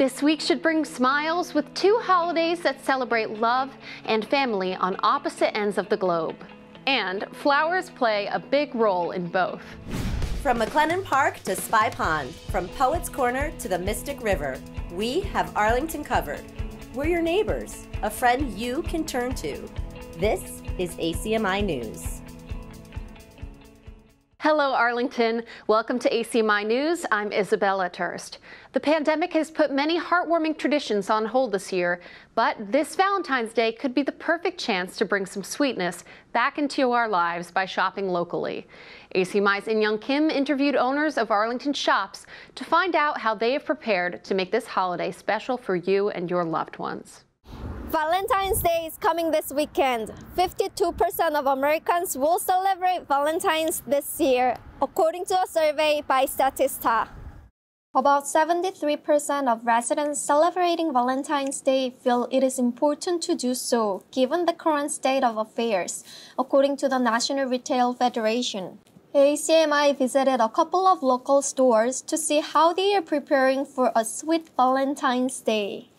This week should bring smiles with two holidays that celebrate love and family on opposite ends of the globe. And flowers play a big role in both. From McLennan Park to Spy Pond, from Poets Corner to the Mystic River, we have Arlington covered. We're your neighbors, a friend you can turn to. This is ACMi News. Hello, Arlington. Welcome to ACMi News. I'm Isabella Turst. The pandemic has put many heartwarming traditions on hold this year, but this Valentine's Day could be the perfect chance to bring some sweetness back into our lives by shopping locally. ACMi's In-Young Kim interviewed owners of Arlington shops to find out how they have prepared to make this holiday special for you and your loved ones. Valentine's Day is coming this weekend. 52% of Americans will celebrate Valentine's this year, according to a survey by Statista. About 73% of residents celebrating Valentine's Day feel it is important to do so, given the current state of affairs, according to the National Retail Federation. ACMi visited a couple of local stores to see how they are preparing for a sweet Valentine's Day.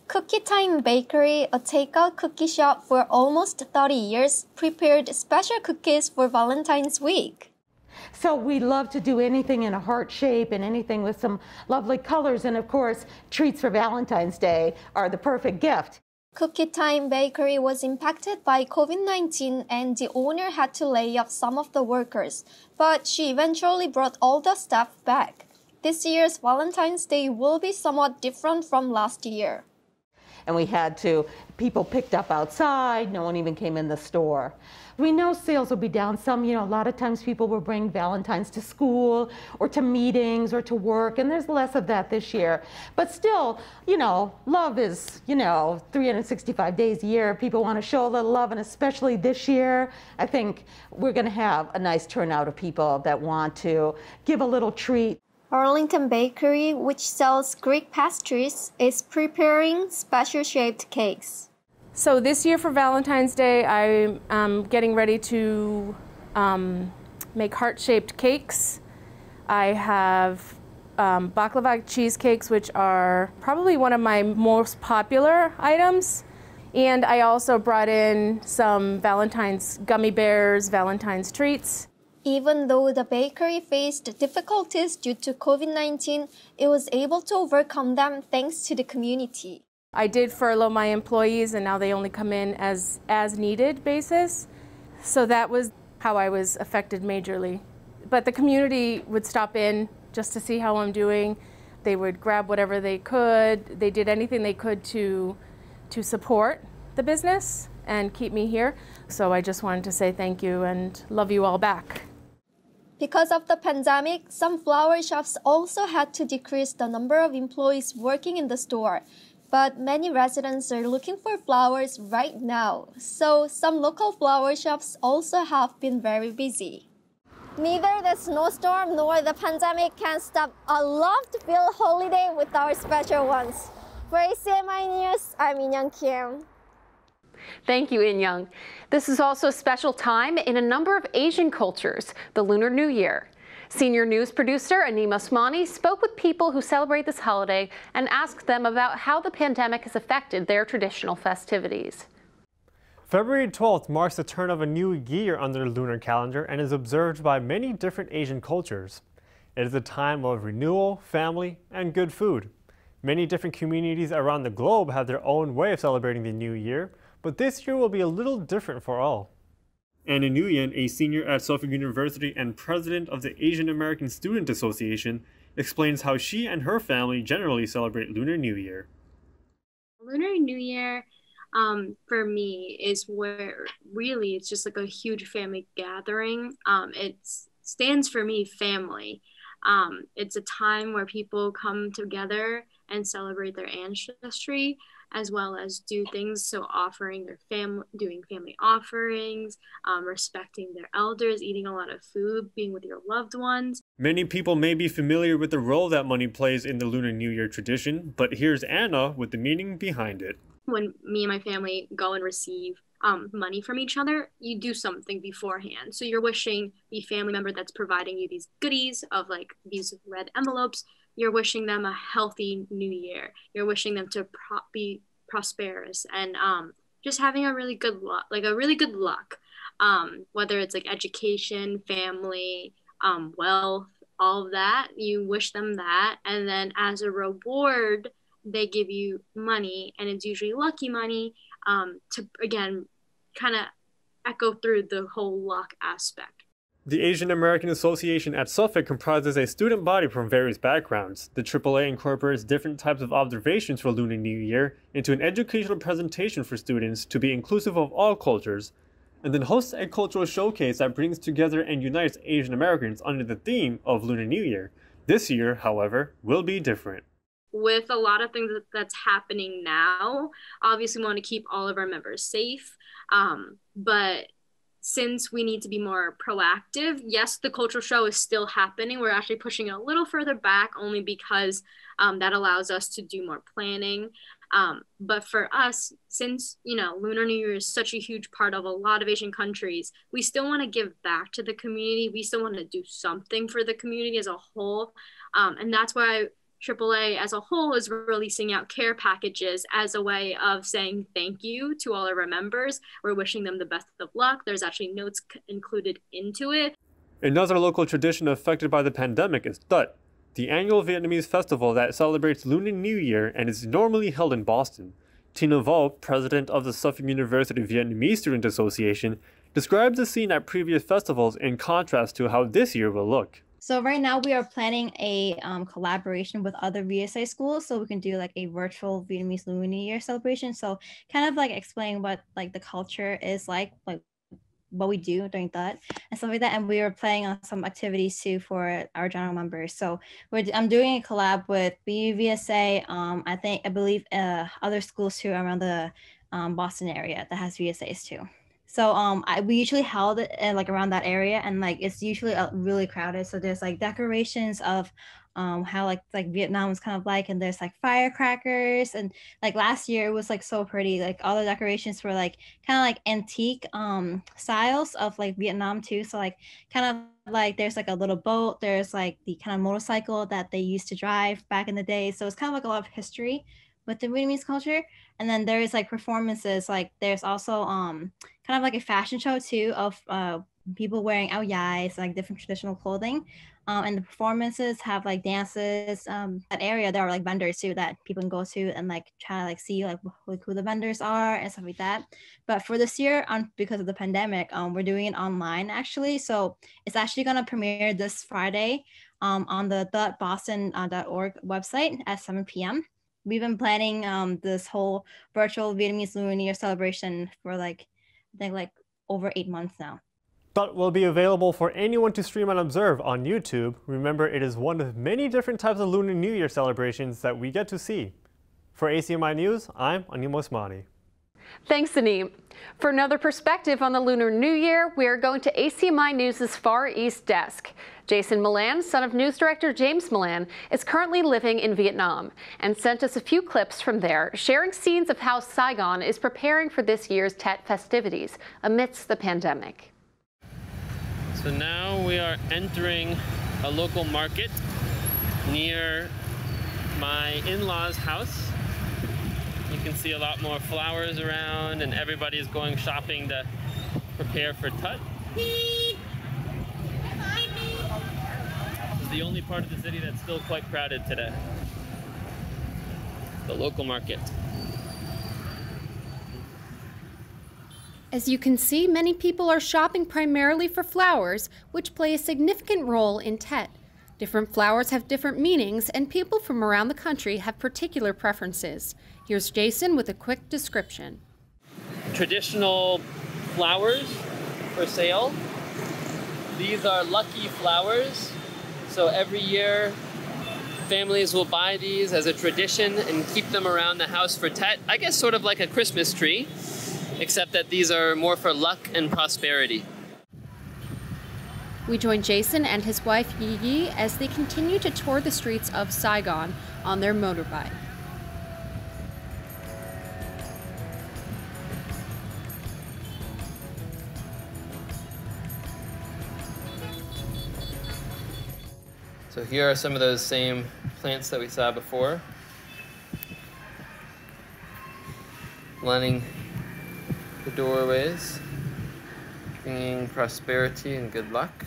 Cookie Time Bakery, a takeout cookie shop for almost 30 years, prepared special cookies for Valentine's week. So we love to do anything in a heart shape and anything with some lovely colors. And of course, treats for Valentine's Day are the perfect gift. Cookie Time Bakery was impacted by COVID-19 and the owner had to lay off some of the workers, but she eventually brought all the staff back. This year's Valentine's Day will be somewhat different from last year. And we had people picked up outside, no one even came in the store. We know sales will be down some, a lot of times people will bring Valentines to school or to meetings or to work, and there's less of that this year. But still, love is, 365 days a year. People want to show a little love, and especially this year, I think we're going to have a nice turnout of people that want to give a little treat. Arlington Bakery, which sells Greek pastries, is preparing special-shaped cakes. So this year for Valentine's Day, I'm getting ready to make heart-shaped cakes. I have baklava cheesecakes, which are probably one of my most popular items. And I also brought in some Valentine's gummy bears, Valentine's treats. Even though the bakery faced difficulties due to COVID-19, it was able to overcome them thanks to the community. I did furlough my employees, and now they only come in as needed basis. So that was how I was affected majorly. But the community would stop in just to see how I'm doing. They would grab whatever they could. They did anything they could to support the business and keep me here. So I just wanted to say thank you and love you all back. Because of the pandemic, some flower shops also had to decrease the number of employees working in the store. But many residents are looking for flowers right now, so some local flower shops also have been very busy. Neither the snowstorm nor the pandemic can stop a love-filled holiday with our special ones. For ACMi News, I'm In-Young Kim. Thank you, In-Young. This is also a special time in a number of Asian cultures, the Lunar New Year. Senior news producer Anima Osmani spoke with people who celebrate this holiday and asked them about how the pandemic has affected their traditional festivities. February 12th marks the turn of a new year under the lunar calendar and is observed by many different Asian cultures. It is a time of renewal, family, and good food. Many different communities around the globe have their own way of celebrating the new year, but this year will be a little different for all. Anna Nguyen, a senior at Suffolk University and president of the Asian American Student Association, explains how she and her family generally celebrate Lunar New Year. Lunar New Year, for me, is where really it's just like a huge family gathering. It stands for me, family. It's a time where people come together and celebrate their ancestry, as well as do things, so offering their doing family offerings, respecting their elders, eating a lot of food, being with your loved ones. Many people may be familiar with the role that money plays in the Lunar New Year tradition, but here's Anna with the meaning behind it. When me and my family go and receive money from each other, you do something beforehand. So you're wishing the family member that's providing you these goodies of like these red envelopes, you're wishing them a healthy new year. You're wishing them to be prosperous and just having a really good luck, whether it's like education, family, wealth, all of that. You wish them that, and then as a reward, they give you money, and it's usually lucky money, to again kind of echo through the whole luck aspect. The Asian American Association at Suffolk comprises a student body from various backgrounds. The AAA incorporates different types of observations for Lunar New Year into an educational presentation for students to be inclusive of all cultures, and then hosts a cultural showcase that brings together and unites Asian Americans under the theme of Lunar New Year. This year, however, will be different. With a lot of things that's happening now, obviously we want to keep all of our members safe, but since we need to be more proactive, yes, the cultural show is still happening. We're actually pushing it a little further back only because that allows us to do more planning. But for us, since, Lunar New Year is such a huge part of a lot of Asian countries, we still want to give back to the community. We still want to do something for the community as a whole. And that's why AAA as a whole is releasing out care packages as a way of saying thank you to all of our members. We're wishing them the best of luck. There's actually notes included into it. Another local tradition affected by the pandemic is Tet, the annual Vietnamese festival that celebrates Lunar New Year and is normally held in Boston. Tina Vo, president of the Suffolk University Vietnamese Student Association, describes the scene at previous festivals in contrast to how this year will look. So right now we are planning a collaboration with other VSA schools, so we can do like a virtual Vietnamese Lunar New Year celebration. So kind of like explain what like the culture is like what we do during that and stuff like that. And we are planning on some activities too for our general members. So I'm doing a collab with BUVSA. I believe other schools too around the Boston area that has VSAs too. So we usually held it like around that area, and like it's usually really crowded. So there's like decorations of how like Vietnam was kind of like, and there's like firecrackers, and like last year it was like so pretty. Like all the decorations were like kind of like antique styles of like Vietnam too. So like kind of like there's like a little boat, there's like the kind of motorcycle that they used to drive back in the day. So it's kind of like a lot of history with the Vietnamese culture. And then there's like performances, like there's also kind of like a fashion show too of people wearing ao dai, like different traditional clothing. And the performances have like dances. That area, there are like vendors too that people can go to and like try to like see like who the vendors are and stuff like that. But for this year, because of the pandemic, we're doing it online actually. So it's actually gonna premiere this Friday on the .boston.org website at 7 p.m. We've been planning this whole virtual Vietnamese Lunar New Year celebration for like, I think like over 8 months now. Tet will be available for anyone to stream and observe on YouTube. Remember, it is one of many different types of Lunar New Year celebrations that we get to see. For ACMi News, I'm Anim Osmani. Thanks, Anim. For another perspective on the Lunar New Year, we are going to ACMi News' Far East desk. Jason Milan, son of news director James Milan, is currently living in Vietnam and sent us a few clips from there, sharing scenes of how Saigon is preparing for this year's Tet festivities amidst the pandemic. So now we are entering a local market near my in-laws' house. You can see a lot more flowers around, and everybody's going shopping to prepare for Tet. This is the only part of the city that's still quite crowded today. The local market. As you can see, many people are shopping primarily for flowers, which play a significant role in Tet. Different flowers have different meanings, and people from around the country have particular preferences. Here's Jason with a quick description. Traditional flowers for sale. These are lucky flowers. So every year, families will buy these as a tradition and keep them around the house for Tet. I guess sort of like a Christmas tree, except that these are more for luck and prosperity. We join Jason and his wife Yi Yi as they continue to tour the streets of Saigon on their motorbike. So here are some of those same plants that we saw before. Lining the doorways, bringing prosperity and good luck.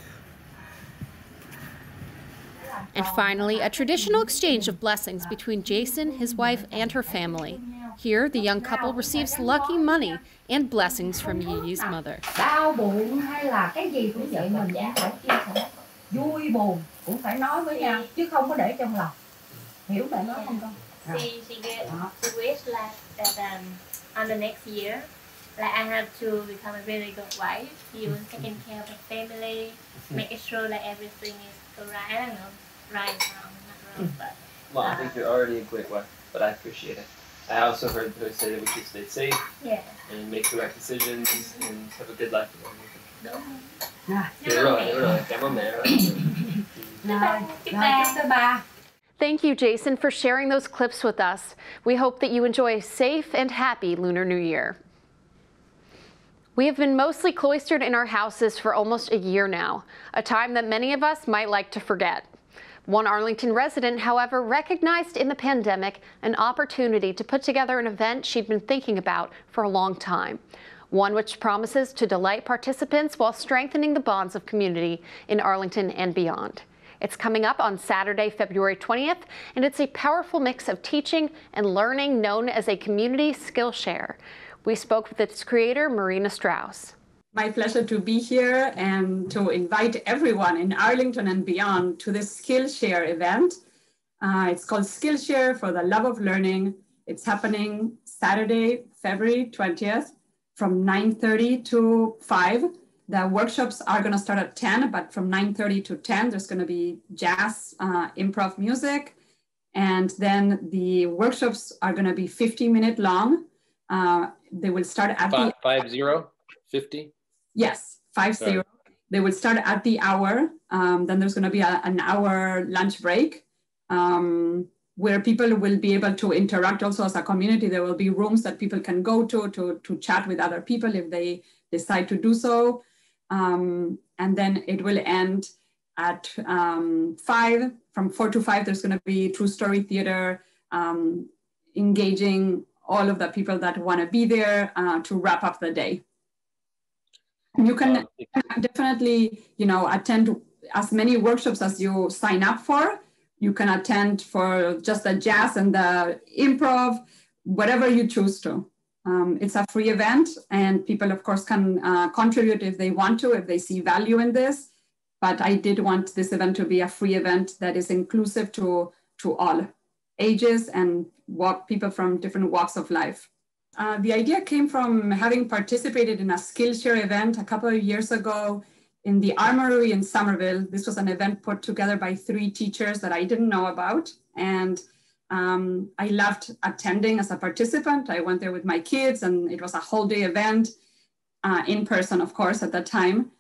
And finally, a traditional exchange of blessings between Jason, his wife, and her family. Here, the young couple receives lucky money and blessings from Yi's mother. Đau buồn hay là cái gì cũng vậy, mình cũng phải chia sẻ. Vui buồn cũng phải nói với nhau, chứ không có để trong lòng. Hiểu mẹ nói không con? She wished like that on the next year, like I have to become a very good wife, even taking care of the family, making sure that everything is right. I don't know, right, wrong, not wrong, but. Well, I think you're already a great wife, but I appreciate it. I also heard her say that we should stay safe and make the right decisions and have a good life. Thank you, Jason, for sharing those clips with us. We hope that you enjoy a safe and happy Lunar New Year. We have been mostly cloistered in our houses for almost a year now, a time that many of us might like to forget. One Arlington resident, however, recognized in the pandemic an opportunity to put together an event she'd been thinking about for a long time, one which promises to delight participants while strengthening the bonds of community in Arlington and beyond. It's coming up on Saturday, February 20th, and it's a powerful mix of teaching and learning known as a community Skillshare. We spoke with its creator, Marina Strauss. My pleasure to be here and to invite everyone in Arlington and beyond to this Skillshare event. It's called Skillshare for the Love of Learning. It's happening Saturday, February 20th from 9:30 to 5. The workshops are going to start at 10, but from 9:30 to 10, there's going to be jazz, improv music. And then the workshops are going to be 50-minute long. They will start at 50? Yes, 50. They will start at the hour. Then there's going to be an hour lunch break where people will be able to interact also as a community. There will be rooms that people can go to chat with other people if they decide to do so. And then it will end at 5. From 4 to 5, there's going to be true story theater, engaging all of the people that want to be there to wrap up the day. You can definitely, attend as many workshops as you sign up for. You can attend for just the jazz and the improv, whatever you choose to. It's a free event, and people, of course, can contribute if they want to, if they see value in this. But I did want this event to be a free event that is inclusive to all ages and people from different walks of life. The idea came from having participated in a Skillshare event a couple of years ago in the Armory in Somerville. This was an event put together by 3 teachers that I didn't know about. And I loved attending as a participant. I went there with my kids, and it was a whole day event, in person, of course, at that time.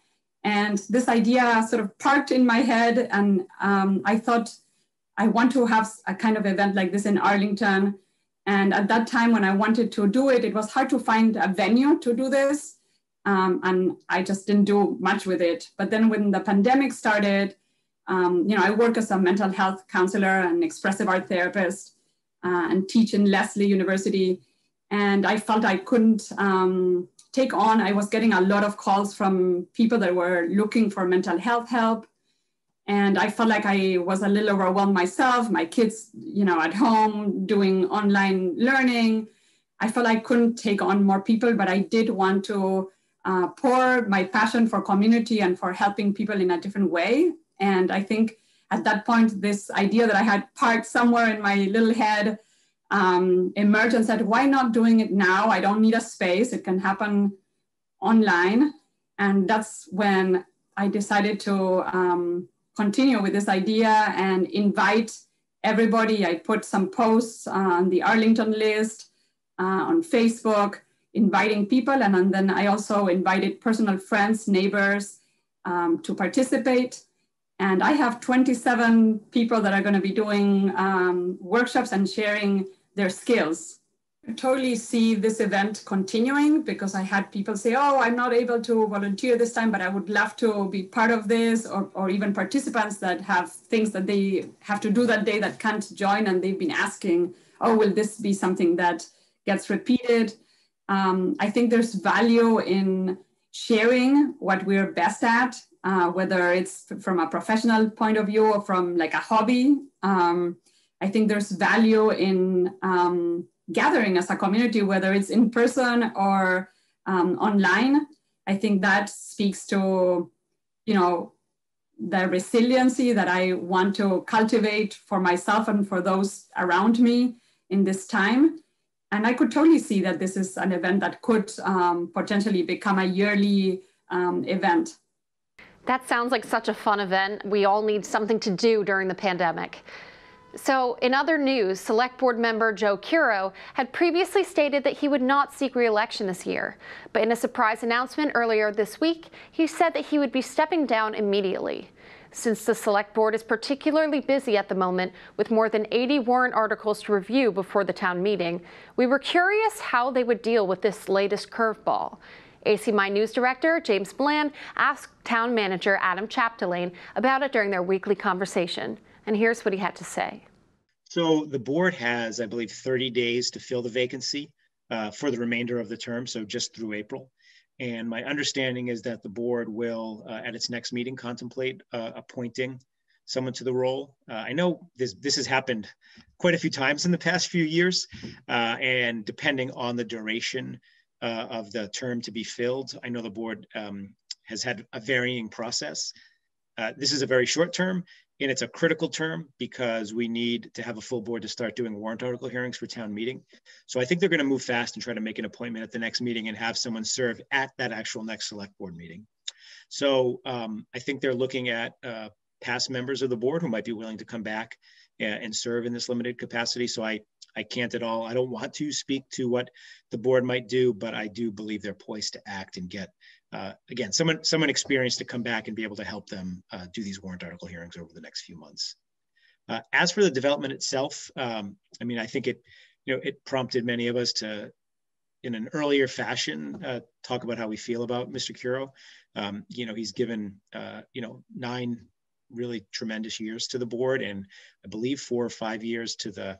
And this idea sort of parked in my head, and I thought, I want to have a kind of event like this in Arlington. And at that time, when I wanted to do it, it was hard to find a venue to do this. And I just didn't do much with it. But then when the pandemic started, I work as a mental health counselor and expressive art therapist and teach in Lesley University. And I felt I couldn't take on, I was getting a lot of calls from people that were looking for mental health help. And I felt like I was a little overwhelmed myself, my kids, at home doing online learning. I felt I couldn't take on more people, but I did want to pour my passion for community and for helping people in a different way. And I think at that point, this idea that I had parked somewhere in my little head emerged and said, why not doing it now? I don't need a space. It can happen online. And that's when I decided to continue with this idea and invite everybody. I put some posts on the Arlington list, on Facebook, inviting people. And then I also invited personal friends, neighbors to participate. And I have 27 people that are going to be doing workshops and sharing their skills. totally see this event continuing, because I had people say, oh, I'm not able to volunteer this time, but I would love to be part of this, or even participants that have things that they have to do that day that can't join, and they've been asking, oh, will this be something that gets repeated? I think there's value in sharing what we're best at, whether it's from a professional point of view or from like a hobby. I think there's value in gathering as a community, whether it's in person or online. I think that speaks to, you know, the resiliency that I want to cultivate for myself and for those around me in this time. And I could totally see that this is an event that could potentially become a yearly event. That sounds like such a fun event. We all need something to do during the pandemic. So, in other news, Select Board member Joe Curo had previously stated that he would not seek re-election this year. But in a surprise announcement earlier this week, he said that he would be stepping down immediately. Since the Select Board is particularly busy at the moment with more than 80 warrant articles to review before the town meeting, we were curious how they would deal with this latest curveball. ACMi News Director James Bland asked Town Manager Adam Chapdelaine about it during their weekly conversation. And here's what he had to say. So the board has, I believe, 30 days to fill the vacancy for the remainder of the term, so just through April. And my understanding is that the board will, at its next meeting, contemplate appointing someone to the role. I know this has happened quite a few times in the past few years, and depending on the duration of the term to be filled, I know the board has had a varying process. This is a very short term, and it's a critical term because we need to have a full board to start doing warrant article hearings for town meeting. So I think they're going to move fast and try to make an appointment at the next meeting and have someone serve at that actual next select board meeting. So I think they're looking at past members of the board who might be willing to come back and serve in this limited capacity. So I can't at all, I don't want to speak to what the board might do, but I do believe they're poised to act and get, again, someone experienced to come back and be able to help them do these warrant article hearings over the next few months. As for the development itself, I mean, I think it prompted many of us to, in an earlier fashion, talk about how we feel about Mr. Curo. He's given, 9 really tremendous years to the board, and I believe 4 or 5 years to the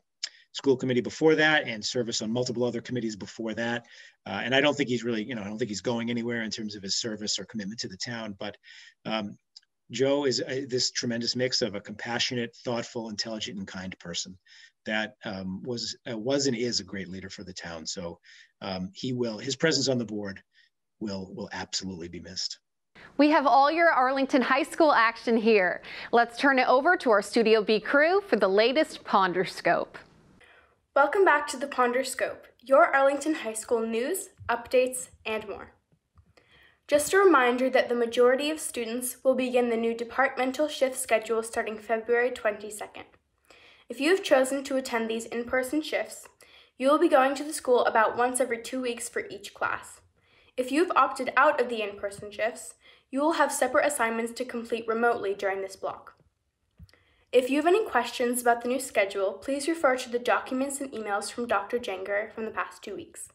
school committee before that, and service on multiple other committees before that. And I don't think he's really, I don't think he's going anywhere in terms of his service or commitment to the town. But Joe is this tremendous mix of a compassionate, thoughtful, intelligent, and kind person that was and is a great leader for the town. So his presence on the board will absolutely be missed. We have all your Arlington High School action here. Let's turn it over to our Studio B crew for the latest Ponder Scope. Welcome back to the Ponder Scope, your Arlington High School news, updates, and more. Just a reminder that the majority of students will begin the new departmental shift schedule starting February 22nd. If you have chosen to attend these in-person shifts, you will be going to the school about once every 2 weeks for each class. If you have opted out of the in-person shifts, you will have separate assignments to complete remotely during this block. If you have any questions about the new schedule, please refer to the documents and emails from Dr. Jenger from the past 2 weeks.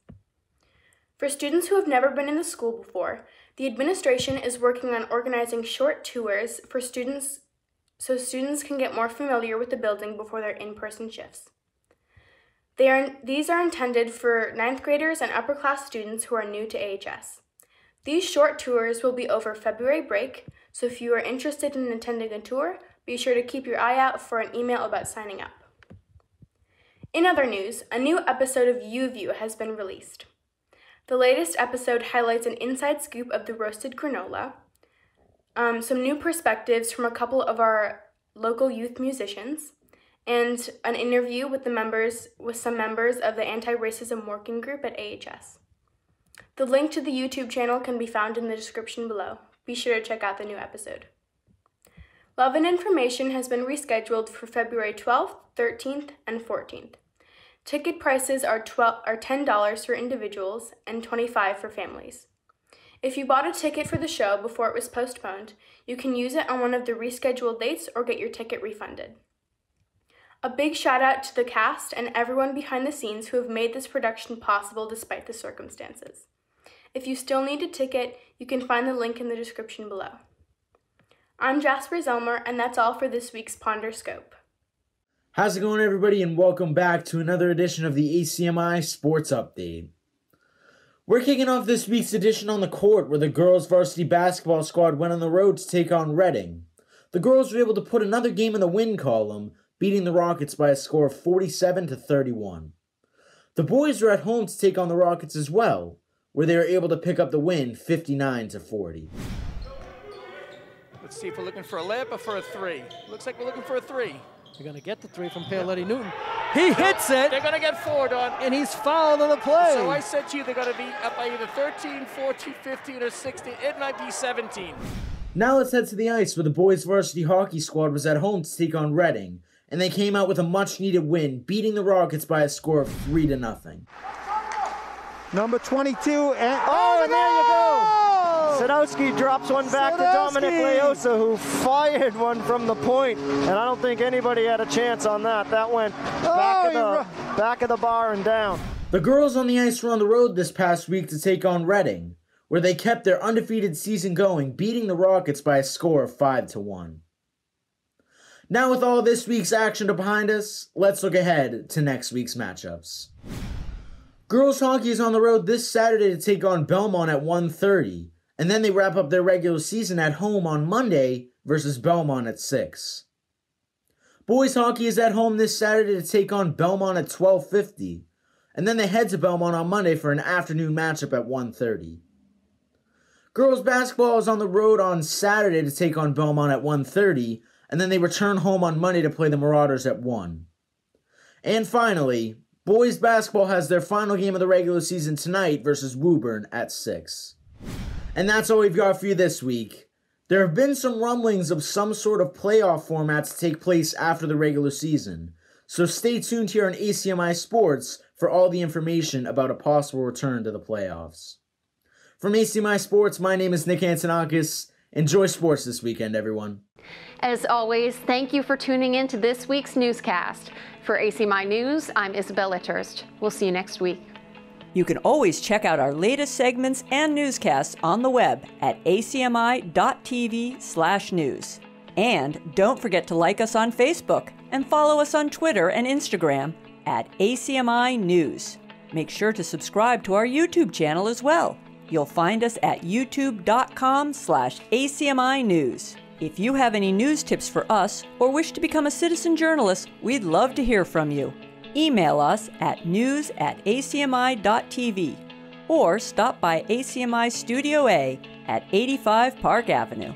For students who have never been in the school before, the administration is working on organizing short tours for students so students can get more familiar with the building before their in-person shifts. These are intended for 9th graders and upper class students who are new to AHS. These short tours will be over February break, so if you are interested in attending a tour, be sure to keep your eye out for an email about signing up. In other news, a new episode of UView has been released. The latest episode highlights an inside scoop of the roasted granola, some new perspectives from a couple of our local youth musicians, and an interview with some members of the anti-racism working group at AHS. The link to the YouTube channel can be found in the description below. Be sure to check out the new episode. Love and Information has been rescheduled for February 12th, 13th, and 14th. Ticket prices are $10 for individuals and $25 for families. If you bought a ticket for the show before it was postponed, you can use it on one of the rescheduled dates or get your ticket refunded. A big shout out to the cast and everyone behind the scenes who have made this production possible despite the circumstances. If you still need a ticket, you can find the link in the description below. I'm Jasper Zelmer, and that's all for this week's Ponder Scope. How's it going, everybody, and welcome back to another edition of the ACMi Sports Update. We're kicking off this week's edition on the court, where the girls' varsity basketball squad went on the road to take on Reading. The girls were able to put another game in the win column, beating the Rockets by a score of 47-31. The boys were at home to take on the Rockets as well, where they were able to pick up the win 59-40. Let's see if we're looking for a layup or for a three. Looks like we're looking for a three. They're going to get the three from Paoletti Newton. He hits it! They're going to get four done. And he's fouled on the play. So I said to you they're going to be up by either 13, 14, 15, or 16. It might be 17. Now let's head to the ice, where the boys' varsity hockey squad was at home to take on Reading, and they came out with a much-needed win, beating the Rockets by a score of 3-0. Number 22, and there you go! Sadowski drops one back to Dominic Leosa, who fired one from the point, and I don't think anybody had a chance on that. That went back of the bar and down. The girls on the ice were on the road this past week to take on Reading, where they kept their undefeated season going, beating the Rockets by a score of 5-1. Now with all this week's action behind us, let's look ahead to next week's matchups. Girls hockey is on the road this Saturday to take on Belmont at 1:30, and then they wrap up their regular season at home on Monday versus Belmont at 6. Boys hockey is at home this Saturday to take on Belmont at 12:50, and then they head to Belmont on Monday for an afternoon matchup at 1:30. Girls basketball is on the road on Saturday to take on Belmont at 1:30, and then they return home on Monday to play the Marauders at 1. And finally, boys basketball has their final game of the regular season tonight versus Woburn at 6. And that's all we've got for you this week. There have been some rumblings of some sort of playoff format to take place after the regular season, so stay tuned here on ACMi Sports for all the information about a possible return to the playoffs. From ACMi Sports, my name is Nick Antonakis. Enjoy sports this weekend, everyone. As always, thank you for tuning in to this week's newscast. For ACMi News, I'm Isabella Turst. We'll see you next week. You can always check out our latest segments and newscasts on the web at acmi.tv/news. And don't forget to like us on Facebook and follow us on Twitter and Instagram at ACMi News. Make sure to subscribe to our YouTube channel as well. You'll find us at youtube.com/ACMi News. If you have any news tips for us or wish to become a citizen journalist, we'd love to hear from you. Email us at news@acmi.tv or stop by ACMI Studio A at 85 Park Avenue.